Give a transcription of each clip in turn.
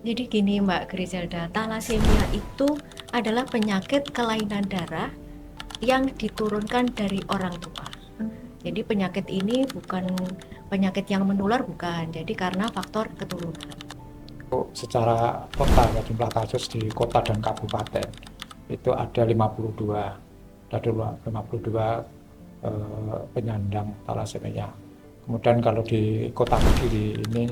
Jadi gini Mbak Griselda, talasemia itu adalah penyakit kelainan darah yang diturunkan dari orang tua. Jadi penyakit ini bukan penyakit yang menular, bukan. Jadi karena faktor keturunan. Secara total ya, jumlah kasus di kota dan kabupaten itu ada 52, ada 52 penyandang talasemia. Kemudian kalau di kota Kediri ini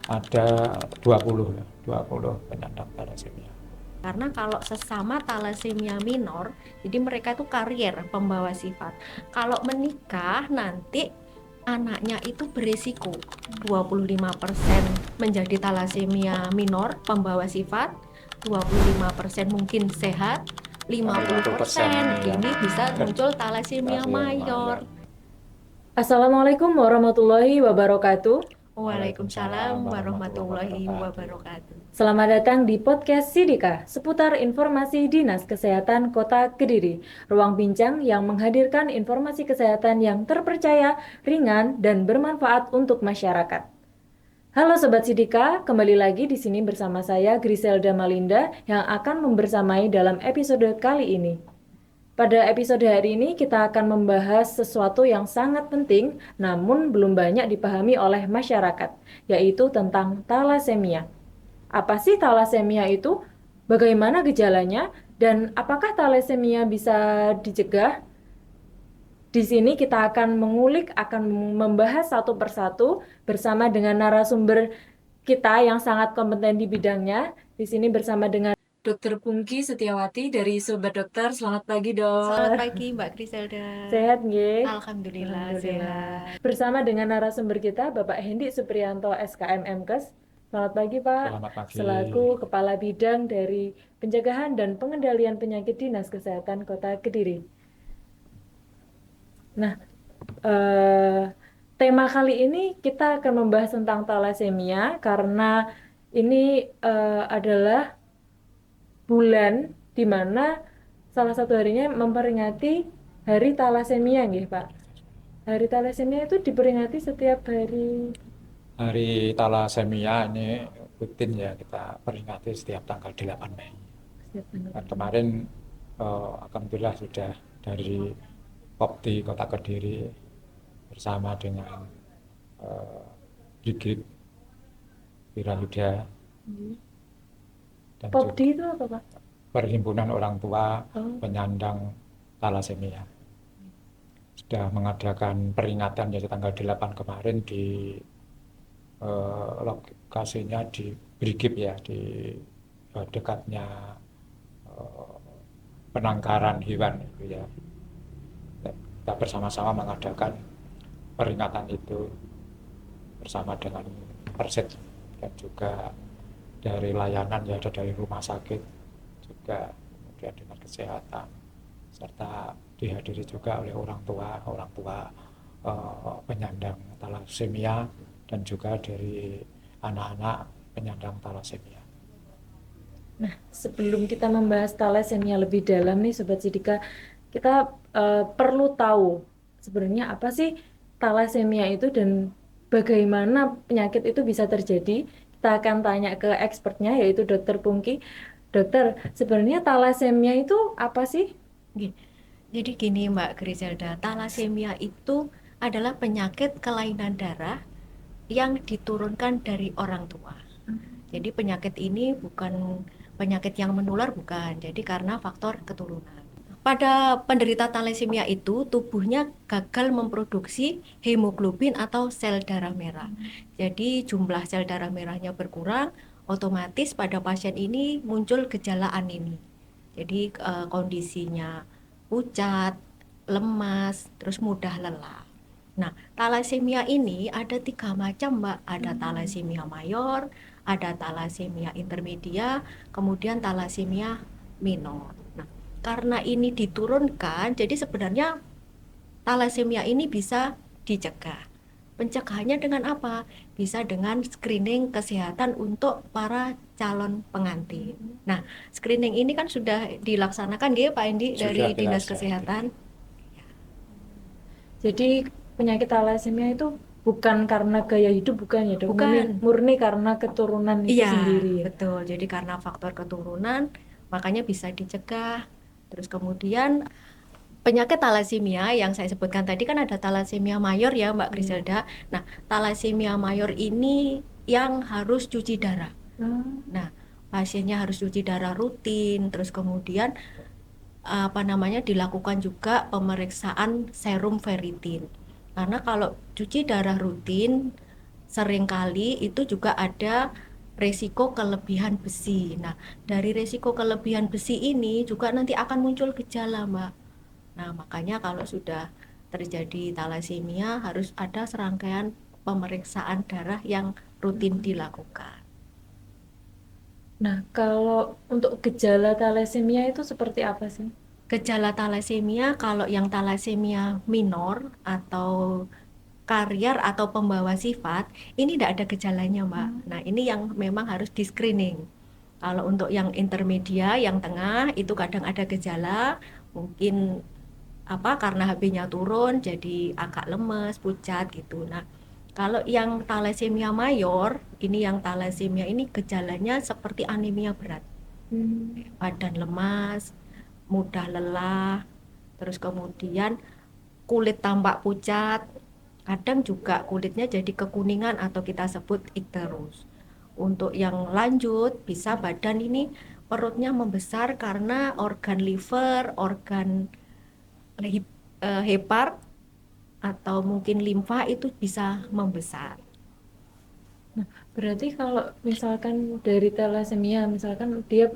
ada 20 ya, 20 penyandang talasemia. Karena kalau sesama talasemia minor, jadi mereka itu karier pembawa sifat. Kalau menikah nanti anaknya itu berisiko 25% menjadi talasemia minor pembawa sifat, 25% mungkin sehat, 50% 50% ini ya ini bisa muncul talasemia talasemia mayor. mayor. Assalamualaikum warahmatullahi wabarakatuh. Waalaikumsalam Waalaikumsalam warahmatullahi warahmatullahi wabarakatuh. wabarakatuh. Selamat datang di podcast Sidika seputar informasi Dinas Kesehatan Kota Kediri. Ruang bincang yang menghadirkan informasi kesehatan yang terpercaya, ringan, dan bermanfaat untuk masyarakat. Halo Sobat Sidika, kembali lagi di sini bersama saya Griselda Malinda yang akan membersamai dalam episode kali ini. Pada episode hari ini kita akan membahas sesuatu yang sangat penting namun belum banyak dipahami oleh masyarakat, yaitu tentang talasemia. Apa sih talasemia itu? Bagaimana gejalanya? Dan apakah talasemia bisa dicegah? Di sini kita akan mengulik, akan membahas satu persatu bersama dengan narasumber kita yang sangat kompeten di bidangnya. Di sini bersama dengan Dr. Pungki Setiawati dari Sobat Dokter. Selamat pagi, Selamat Dok. pagi Mbak Griselda. Sehat, nggih? Alhamdulillah Alhamdulillah. sehat. Bersama dengan narasumber kita, Bapak Hendi Supriyanto, SKM Mkes. Selamat pagi, Pak. Selamat pagi. Selaku Kepala Bidang dari Pencegahan dan Pengendalian Penyakit Dinas Kesehatan Kota Kediri. Nah, eh, tema kali ini kita akan membahas tentang talasemia karena ini adalah bulan di mana salah satu harinya memperingati Hari Talasemia, nggih, Pak. Hari Talasemia itu diperingati setiap hari. Hari talasemia ini rutin ya kita peringati setiap tanggal 8 Mei. Setiap tanggal. Dan kemarin alhamdulillah sudah dari Popti Kota Kediri bersama dengan Brigit Wirayuda dan juga Popdi itu apa, Pak? Perhimpunan Orang Tua Oh, Penyandang Talasemia sudah mengadakan peringatan yaitu tanggal 8 kemarin di lokasinya di Brigip ya, di dekatnya eh, penangkaran hewan itu ya. Kita bersama-sama mengadakan peringatan itu bersama dengan Persib dan juga dari layanan ya, ada dari rumah sakit juga, kemudian dengan kesehatan, serta dihadiri juga oleh orang tua penyandang talasemia dan juga dari anak-anak penyandang talasemia. nah, sebelum kita membahas talasemia lebih dalam nih, Sobat Sidika, kita perlu tahu sebenarnya apa sih talasemia itu dan bagaimana penyakit itu bisa terjadi. Kita akan tanya ke expertnya yaitu Dokter Pungki. Dokter, sebenarnya talasemia itu apa sih? Jadi gini Mbak Griselda, talasemia itu adalah penyakit kelainan darah yang diturunkan dari orang tua. Jadi penyakit ini bukan penyakit yang menular, bukan. Jadi karena faktor keturunan. Pada penderita talasemia itu tubuhnya gagal memproduksi hemoglobin atau sel darah merah. Jadi jumlah sel darah merahnya berkurang, otomatis pada pasien ini muncul gejala anemia. Jadi kondisinya pucat, lemas, terus mudah lelah. Nah, talasemia ini ada 3 macam, Mbak. Ada talasemia mayor, ada talasemia intermedia, kemudian talasemia minor. Nah, karena ini diturunkan, jadi sebenarnya talasemia ini bisa dicegah. Pencegahannya dengan apa? Bisa dengan screening kesehatan untuk para calon pengantin. Nah, screening ini kan sudah dilaksanakan ya Pak Endi dari Sudah Dinas dilaksanakan. Kesehatan. Jadi penyakit talasemia itu bukan karena gaya hidup, bukan ya dok? Bukan. Murni karena keturunan itu Iya, sendiri ya. betul. Jadi karena faktor keturunan, makanya bisa dicegah. Terus kemudian penyakit talasemia yang saya sebutkan tadi kan ada talasemia mayor ya Mbak Griselda. Nah, talasemia mayor ini yang harus cuci darah. Nah, pasiennya harus cuci darah rutin, terus kemudian dilakukan juga pemeriksaan serum ferritin. Karena kalau cuci darah rutin seringkali itu juga ada resiko kelebihan besi. Nah, dari resiko kelebihan besi ini juga nanti akan muncul gejala, Mbak. Nah, makanya kalau sudah terjadi talasemia harus ada serangkaian pemeriksaan darah yang rutin dilakukan. Nah, kalau untuk gejala talasemia itu seperti apa sih? Gejala talasemia kalau yang talasemia minor atau karier atau pembawa sifat ini tidak ada gejalanya, Mbak. Nah, ini yang memang harus di screening. Kalau untuk yang intermedia, yang tengah itu kadang ada gejala, mungkin karena HB-nya turun jadi agak lemes, pucat gitu. Nah, kalau yang talasemia mayor, ini yang talasemia ini gejalanya seperti anemia berat. Badan lemas, mudah lelah, terus kemudian kulit tampak pucat, kadang juga kulitnya jadi kekuningan atau kita sebut ikterus. Untuk yang lanjut bisa badan ini perutnya membesar karena organ liver, organ hepar atau mungkin limfa itu bisa membesar. Nah, berarti kalau misalkan dari talasemia, misalkan dia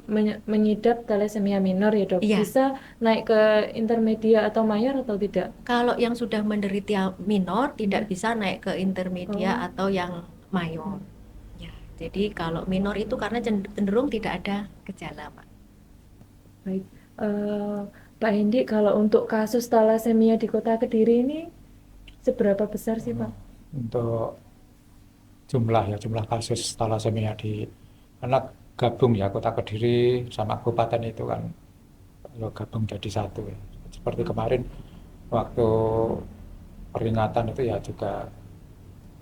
mengidap talasemia minor ya dok, Iya, bisa naik ke intermedia atau mayor atau tidak? kalau yang sudah menderita minor tidak bisa naik ke intermedia Oh. atau yang mayor. Ya, jadi kalau minor itu karena cenderung tidak ada gejala, Pak. Baik, Pak Hendi, kalau untuk kasus talasemia di Kota Kediri ini seberapa besar sih Pak? Untuk jumlah kasus talasemia karena gabung ya Kota Kediri sama kabupaten itu kan gabung jadi satu ya. Seperti kemarin waktu peringatan itu ya juga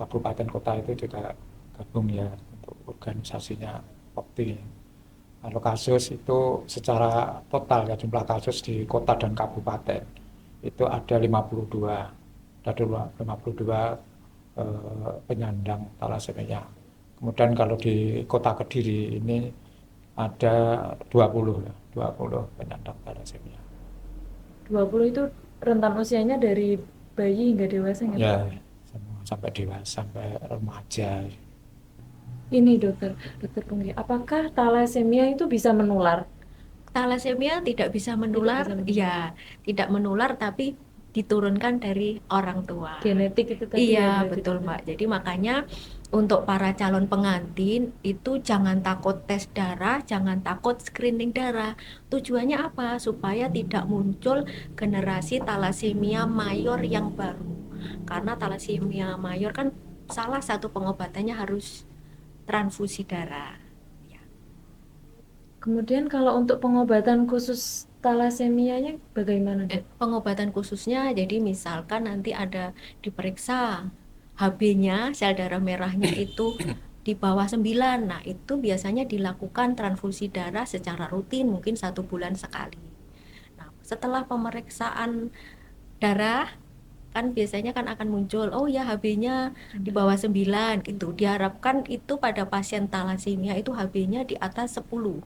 kabupaten kota itu juga gabung ya untuk organisasinya POKTI. Kalau kasus itu secara total ya jumlah kasus di kota dan kabupaten itu ada 52, ada 52 penyandang talasemia. Kemudian kalau di Kota Kediri ini ada 20 ya, 20 penyandang talasemia. 20 itu rentan usianya dari bayi hingga dewasa nggak Ya, Pak? semua sampai dewasa, sampai remaja. Ini dokter Punggi, apakah talasemia itu bisa menular? Talasemia tidak bisa menular, Tidak bisa menular. ya tidak menular tapi diturunkan dari orang tua. Genetik itu tadi ya Iya, berarti, betul, dokter? Mbak. Jadi makanya untuk para calon pengantin itu jangan takut tes darah, jangan takut screening darah. Tujuannya apa? Supaya tidak muncul generasi talasemia mayor yang baru. Karena talasemia mayor kan salah satu pengobatannya harus transfusi darah. Ya. Kemudian kalau untuk pengobatan khusus talasemianya bagaimana dok? Pengobatan khususnya jadi misalkan nanti ada diperiksa HB-nya, sel darah merahnya itu di bawah 9. Nah, itu biasanya dilakukan transfusi darah secara rutin, mungkin 1 bulan sekali. Nah, setelah pemeriksaan darah, kan biasanya kan akan muncul, oh ya HB-nya di bawah 9 gitu. Diharapkan itu pada pasien talasemia itu HB-nya di atas 10.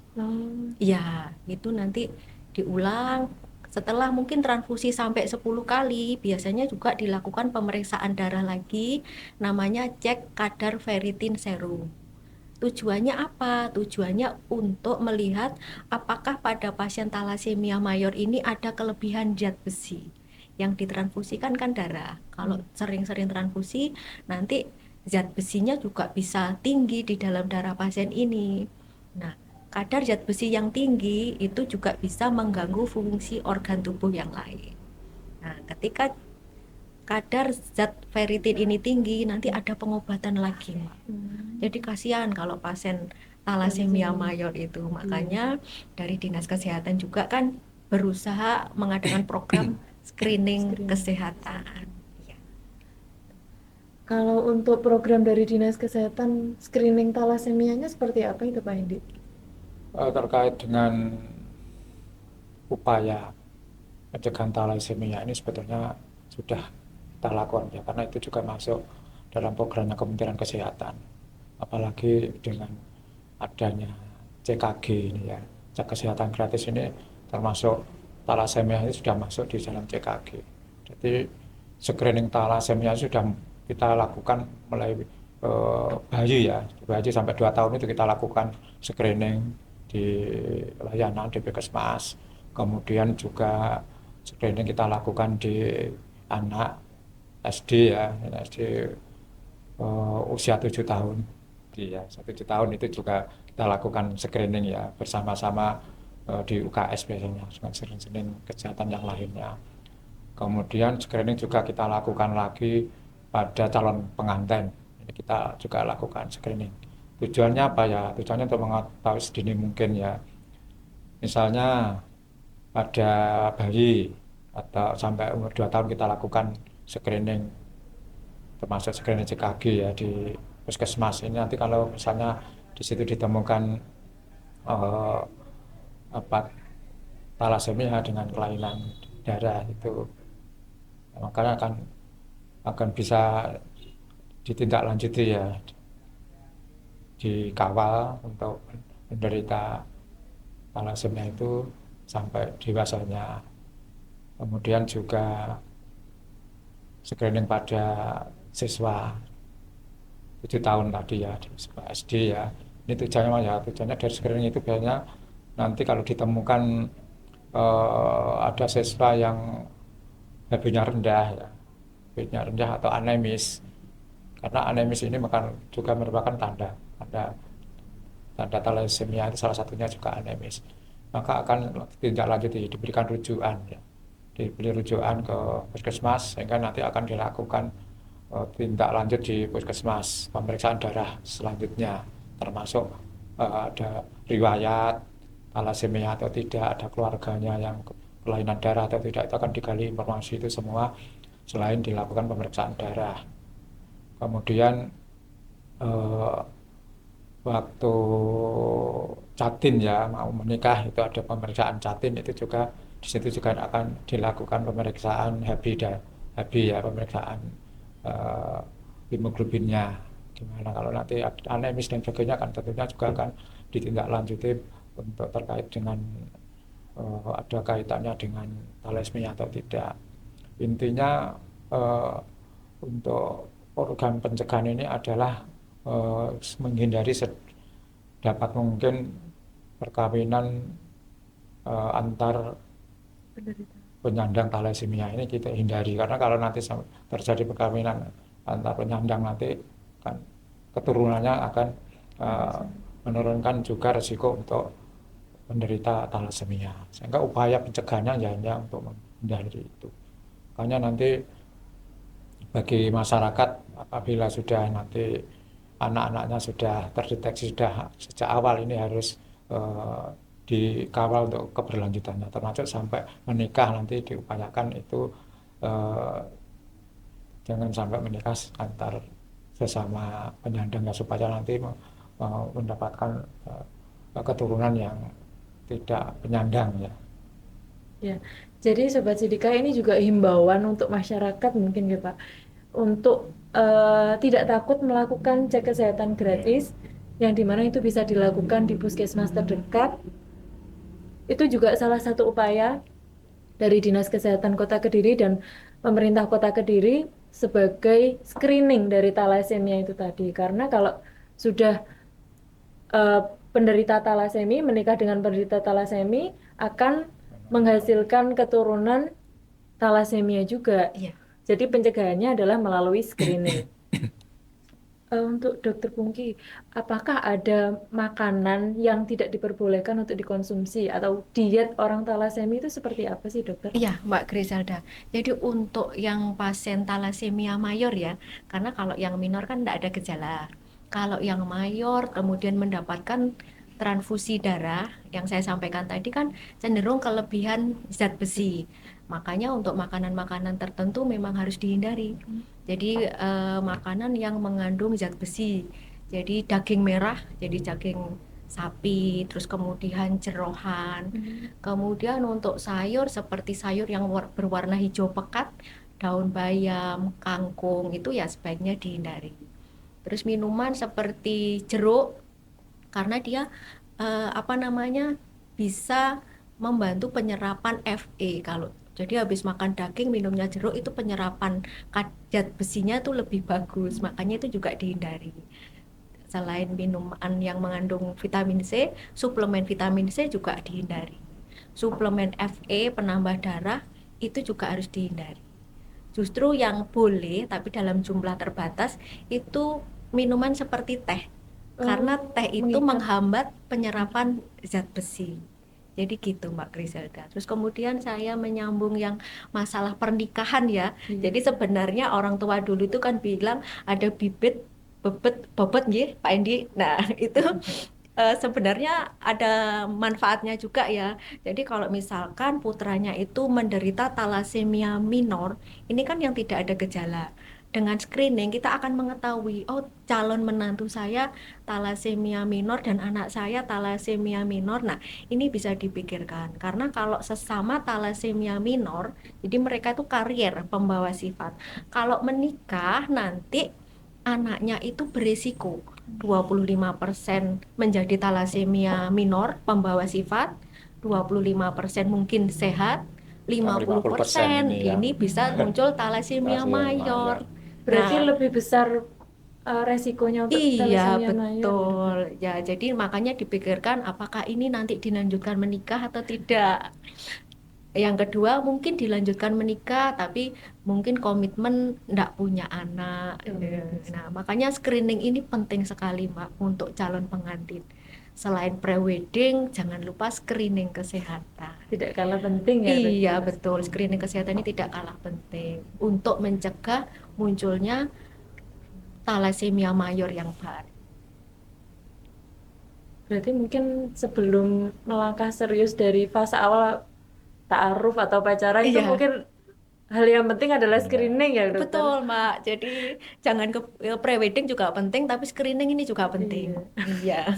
Ya, itu nanti diulang setelah mungkin transfusi sampai 10 kali, biasanya juga dilakukan pemeriksaan darah lagi, namanya cek kadar ferritin serum. Tujuannya apa? Tujuannya untuk melihat apakah pada pasien talasemia mayor ini ada kelebihan zat besi. Yang ditransfusikan kan darah. Kalau sering-sering transfusi, nanti zat besinya juga bisa tinggi di dalam darah pasien ini. Nah, kadar zat besi yang tinggi itu juga bisa mengganggu fungsi organ tubuh yang lain. Nah, ketika kadar zat ferritin ini tinggi, nanti ada pengobatan lagi, Mbak. Jadi kasihan kalau pasien talasemia mayor itu. Makanya dari Dinas Kesehatan juga kan berusaha mengadakan program screening kesehatan. Ya. Kalau untuk program dari Dinas Kesehatan screening talasemianya seperti apa itu Pak Hendi? Terkait dengan upaya pencegahan thalassemia ini sebetulnya sudah kita lakukan ya, karena itu juga masuk dalam programnya Kementerian Kesehatan, apalagi dengan adanya CKG ini ya, cek kesehatan gratis ini, termasuk thalassemia ini sudah masuk di dalam CKG. Jadi screening thalassemia sudah kita lakukan mulai bayi ya, bayi sampai 2 tahun itu kita lakukan screening di layanan di Puskesmas. Kemudian juga screening kita lakukan di anak SD ya, SD usia 7 tahun. Iya, 7 tahun itu juga kita lakukan screening ya bersama-sama di UKS biasanya dengan screening kesehatan yang lainnya. Kemudian screening juga kita lakukan lagi pada calon pengantin. Ini kita juga lakukan screening. Tujuannya apa ya? Tujuannya untuk mengetahui sedini mungkin ya. Misalnya pada bayi atau sampai umur 2 tahun kita lakukan screening, termasuk screening CKG ya di Puskesmas. Ini nanti kalau misalnya di situ ditemukan eh, apa thalassemia dengan kelainan darah itu, makanya akan bisa ditindaklanjuti ya, dikawal untuk penderita thalassemia itu sampai dewasanya. Kemudian juga screening pada siswa 7 tahun tadi ya, di SD ya. Ini tujuannya ya, tujuannya dari screening itu biasanya nanti kalau ditemukan ada siswa yang HB-nya rendah ya, HB-nya rendah atau anemis, karena anemis ini juga merupakan tanda thalassemia, itu salah satunya juga anemis, maka akan tindak lanjut diberikan rujukan ya, diberi rujukan ke Puskesmas, sehingga nanti akan dilakukan tindak lanjut di Puskesmas, pemeriksaan darah selanjutnya, termasuk ada riwayat thalassemia atau tidak, ada keluarganya yang kelainan darah atau tidak, itu akan digali informasi itu semua selain dilakukan pemeriksaan darah. Kemudian waktu Jatin ya, mau menikah itu ada pemeriksaan Jatin, itu juga di situ juga akan dilakukan pemeriksaan HB ya, pemeriksaan hemoglobinnya gimana, kalau nanti anemis dan sebagainya kan tentunya juga akan ditindaklanjuti untuk terkait dengan ada kaitannya dengan thalassemia atau tidak. Intinya untuk program pencegahan ini adalah menghindari sedapat mungkin perkawinan antar penyandang thalassemia ini kita hindari, karena kalau nanti terjadi perkawinan antar penyandang nanti kan keturunannya akan menurunkan juga resiko untuk menderita thalassemia, sehingga upaya pencegahannya hanya untuk menghindari itu. Makanya nanti bagi masyarakat apabila sudah nanti anak-anaknya sudah terdeteksi sudah sejak awal, ini harus dikawal untuk keberlanjutannya, termasuk sampai menikah nanti diupayakan itu jangan sampai menikah antar sesama penyandang ya, supaya nanti mendapatkan keturunan yang tidak penyandang ya. Ya, jadi Sobat Sidika ini juga himbauan untuk masyarakat mungkin ya Pak, untuk tidak takut melakukan cek kesehatan gratis, yang dimana itu bisa dilakukan di puskesmas terdekat. Itu juga salah satu upaya dari Dinas Kesehatan Kota Kediri dan pemerintah Kota Kediri sebagai screening dari thalassemia itu tadi. Karena kalau sudah penderita thalassemia menikah dengan penderita thalassemia akan menghasilkan keturunan thalassemia juga. Iya. Jadi pencegahannya adalah melalui screening. Untuk Dokter Pungki, apakah ada makanan yang tidak diperbolehkan untuk dikonsumsi atau diet orang thalassemia itu seperti apa sih Dokter? Iya, Mbak Griselda. Jadi untuk yang pasien thalassemia mayor ya, karena kalau yang minor kan tidak ada gejala. Kalau yang mayor kemudian mendapatkan transfusi darah yang saya sampaikan tadi kan cenderung kelebihan zat besi. Makanya untuk makanan-makanan tertentu memang harus dihindari. Jadi makanan yang mengandung zat besi. Jadi daging merah, jadi daging sapi, terus kemudian jeroan. Kemudian untuk sayur seperti sayur yang berwarna hijau pekat, daun bayam, kangkung itu ya sebaiknya dihindari. Terus minuman seperti jeruk karena dia bisa membantu penyerapan Fe. Kalau jadi habis makan daging minumnya jeruk itu penyerapan zat besinya itu lebih bagus, makanya itu juga dihindari. Selain minuman yang mengandung vitamin C, suplemen vitamin C juga dihindari. Suplemen Fe penambah darah itu juga harus dihindari. Justru yang boleh tapi dalam jumlah terbatas itu minuman seperti teh. Karena teh itu menghambat penyerapan zat besi. Jadi gitu Mbak Griselda. Terus kemudian saya menyambung yang masalah pernikahan ya. Jadi sebenarnya orang tua dulu itu kan bilang ada bibit, bobot nggih, Pak Endi. Nah, itu sebenarnya ada manfaatnya juga ya. Jadi kalau misalkan putranya itu menderita talasemia minor, ini kan yang tidak ada gejala. Dengan screening kita akan mengetahui, oh calon menantu saya talasemia minor dan anak saya talasemia minor. Nah, ini bisa dipikirkan. Karena kalau sesama talasemia minor, jadi mereka itu karier pembawa sifat. Kalau menikah nanti anaknya itu berisiko 25% menjadi talasemia minor pembawa sifat, 25% mungkin sehat, 50% ini ya. ini bisa muncul talasemia Talasemia mayor. Berarti Nah, lebih besar resikonya untuk iya thalassemia mayor. betul. Ya, jadi makanya dipikirkan apakah ini nanti dilanjutkan menikah atau tidak. Yang kedua mungkin dilanjutkan menikah tapi mungkin komitmen enggak punya anak. Nah, makanya screening ini penting sekali Mbak untuk calon pengantin. Selain pre-wedding, jangan lupa screening kesehatan. Tidak kalah penting ya. Iya betul, screening kesehatan ini tidak kalah penting untuk mencegah munculnya talasemia mayor yang baru. Berarti mungkin sebelum melangkah serius dari fase awal ta'aruf atau pacaran itu Iya. mungkin hal yang penting adalah screening ya dokter. Betul, Mbak. Jadi jangan ke pre-wedding juga penting, tapi screening ini juga penting. Iya.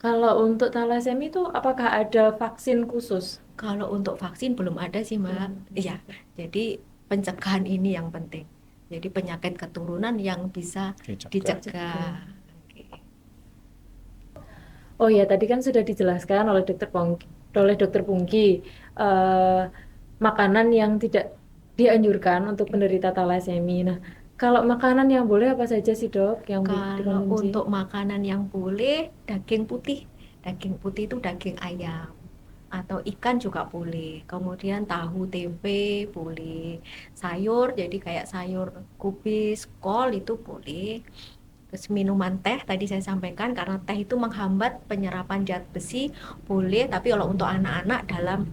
Kalau untuk talasemia itu apakah ada vaksin khusus? Kalau untuk vaksin belum ada sih, Mbak. Iya. Jadi pencegahan ini yang penting. Jadi penyakit keturunan yang bisa dicegah. Oke. Oh ya, tadi kan sudah dijelaskan oleh Dokter Pungki makanan yang tidak dianjurkan untuk penderita talasemia. Nah, kalau makanan yang boleh apa saja sih dok yang Kalau dikonsumsi? untuk makanan yang boleh, daging putih. Daging putih itu daging ayam. Atau ikan juga boleh. Kemudian tahu, tempe boleh. Sayur, jadi kayak sayur kubis, kol itu boleh. Terus minuman teh, tadi saya sampaikan karena teh itu menghambat penyerapan zat besi, boleh. Tapi kalau untuk anak-anak dalam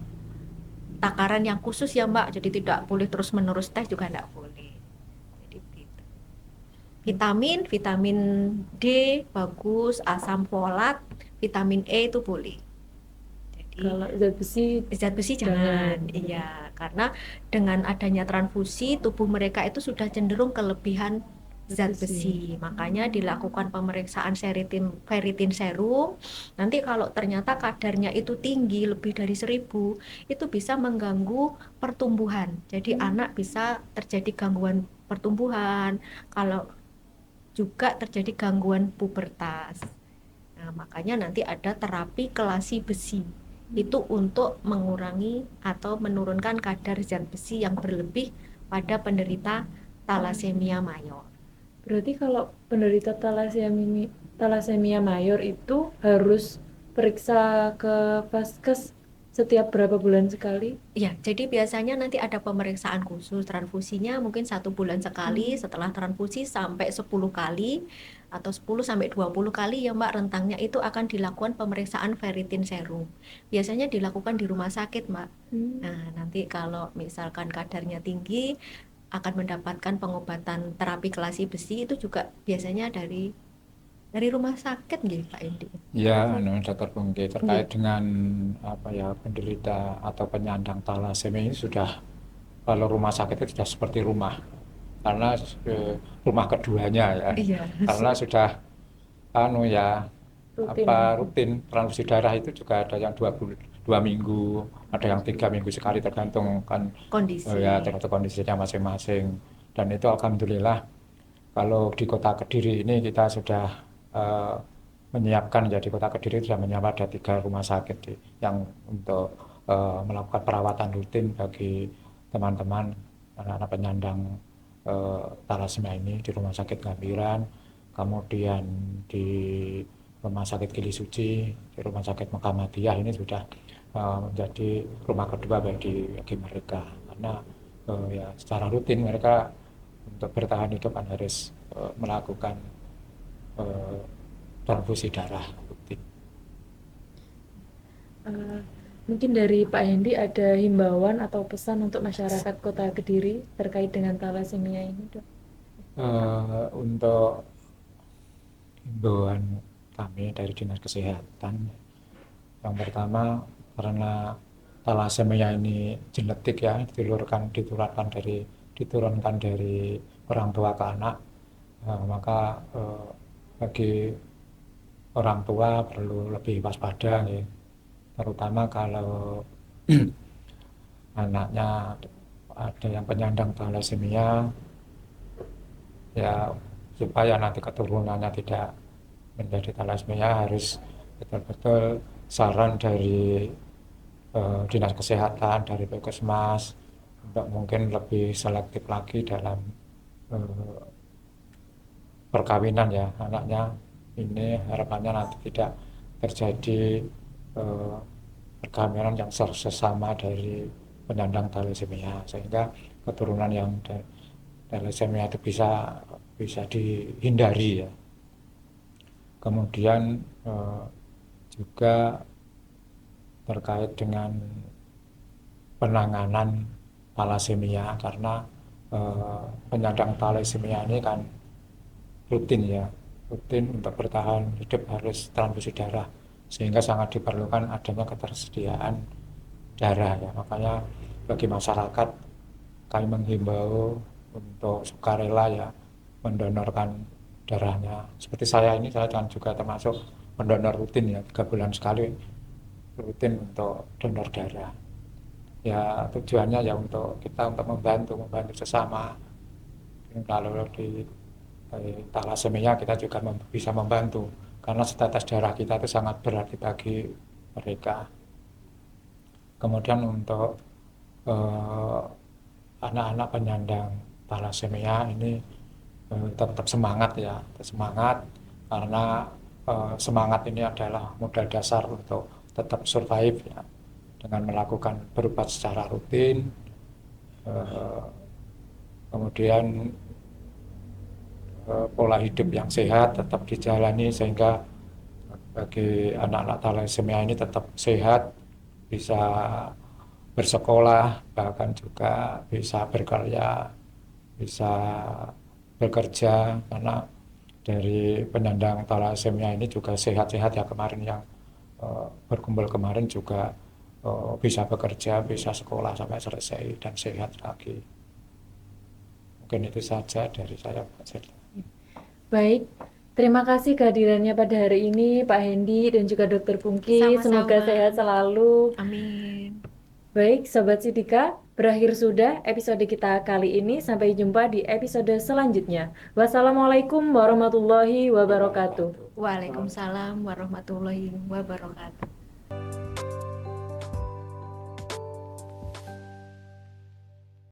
takaran yang khusus ya Mbak, jadi tidak boleh terus-menerus teh juga tidak boleh. Jadi begitu. Vitamin D bagus, asam folat, vitamin E itu boleh. Jadi Kalau zat besi jangan, iya, karena dengan adanya transfusi tubuh mereka itu sudah cenderung kelebihan zat besi. Makanya dilakukan pemeriksaan ferritin serum. Nanti kalau ternyata kadarnya itu tinggi lebih dari 1000, itu bisa mengganggu pertumbuhan. Jadi anak bisa terjadi gangguan pertumbuhan. Kalau juga terjadi gangguan pubertas. Nah, makanya nanti ada terapi kelasi besi. Itu untuk mengurangi atau menurunkan kadar zat besi yang berlebih pada penderita talasemia mayor. Berarti kalau penderita talasemia mayor itu harus periksa ke vaskes setiap berapa bulan sekali? Ya, jadi biasanya nanti ada pemeriksaan khusus transfusinya mungkin 1 bulan sekali, setelah transfusi sampai 10 kali atau 10 sampai 20 kali ya Mbak, rentangnya itu akan dilakukan pemeriksaan ferritin serum. Biasanya dilakukan di rumah sakit Mbak. Nah, nanti kalau misalkan kadarnya tinggi akan mendapatkan pengobatan terapi kelasi besi itu juga biasanya dari Dari rumah sakit nggih Pak Endi? Ya, Dr. Pungki, terkait Nggih. dengan penderita atau penyandang talasemia ini sudah, kalau rumah sakit itu sudah seperti rumah, karena rumah keduanya ya, Iya. karena sudah ya Rutin. rutin transfusi darah itu juga ada yang 2 minggu, ada yang 3 minggu sekali, tergantung kan Kondisi. ya tergantung kondisinya masing-masing. Dan itu alhamdulillah kalau di Kota Kediri ini kita sudah eh, menyiapkan, jadi Kota Kediri sudah menyiapkan ada 3 rumah sakit yang untuk melakukan perawatan rutin bagi teman-teman anak-anak penyandang thalassemia ini di Rumah Sakit Gambiran, kemudian di Rumah Sakit Gili Suci, di Rumah Sakit Muhammadiyah ini sudah menjadi rumah kedua bagi mereka, karena ya secara rutin mereka untuk bertahan hidup kan harus melakukan transfusi darah rutin. Mungkin dari Pak Hendi ada himbauan atau pesan untuk masyarakat Kota Kediri terkait dengan thalassemia ini, Dok? Untuk himbauan kami dari Dinas Kesehatan, yang pertama, karena thalassemia ini genetik ya, diturunkan dari orang tua ke anak, maka bagi orang tua perlu lebih waspada ya, terutama kalau anaknya ada yang penyandang thalassemia, ya supaya nanti keturunannya tidak menjadi thalassemia harus betul-betul saran dari Dinas Kesehatan, dari Puskesmas, untuk mungkin lebih selektif lagi dalam perkawinan ya anaknya. Ini harapannya nanti tidak terjadi perkawinan yang sesama dari penyandang thalassemia, sehingga keturunan yang thalassemia itu bisa dihindari ya. Kemudian juga terkait dengan penanganan thalassemia, karena penyandang thalassemia ini kan rutin untuk bertahan hidup harus transfusi darah, sehingga sangat diperlukan adanya ketersediaan darah ya. Makanya bagi masyarakat kami menghimbau untuk sukarela ya mendonorkan darahnya. Seperti saya kan juga termasuk pendonor rutin ya, 3 bulan sekali rutin untuk donor darah. Ya tujuannya ya untuk membantu sesama. Kalau di thalassemia kita juga bisa membantu, karena setetes darah kita itu sangat berarti bagi mereka. Kemudian untuk anak-anak penyandang thalassemia ini tetap semangat ya, karena semangat ini adalah modal dasar untuk tetap survive ya, dengan melakukan berobat secara rutin, kemudian pola hidup yang sehat tetap dijalani, sehingga bagi anak-anak thalassemia ini tetap sehat, bisa bersekolah, bahkan juga bisa berkarya, bisa bekerja, karena dari penyandang thalassemia ini juga sehat-sehat ya, kemarin yang berkumpul kemarin juga bisa bekerja, bisa sekolah sampai selesai dan sehat lagi. Mungkin itu saja dari saya, Pak Serta. Baik, terima kasih kehadirannya pada hari ini Pak Hendi dan juga Dr. Pungki. Sama-sama. Semoga sehat selalu. Amin. Baik, Sobat Sidika, berakhir sudah episode kita kali ini. Sampai jumpa di episode selanjutnya. Wassalamualaikum warahmatullahi wabarakatuh. Waalaikumsalam warahmatullahi wabarakatuh.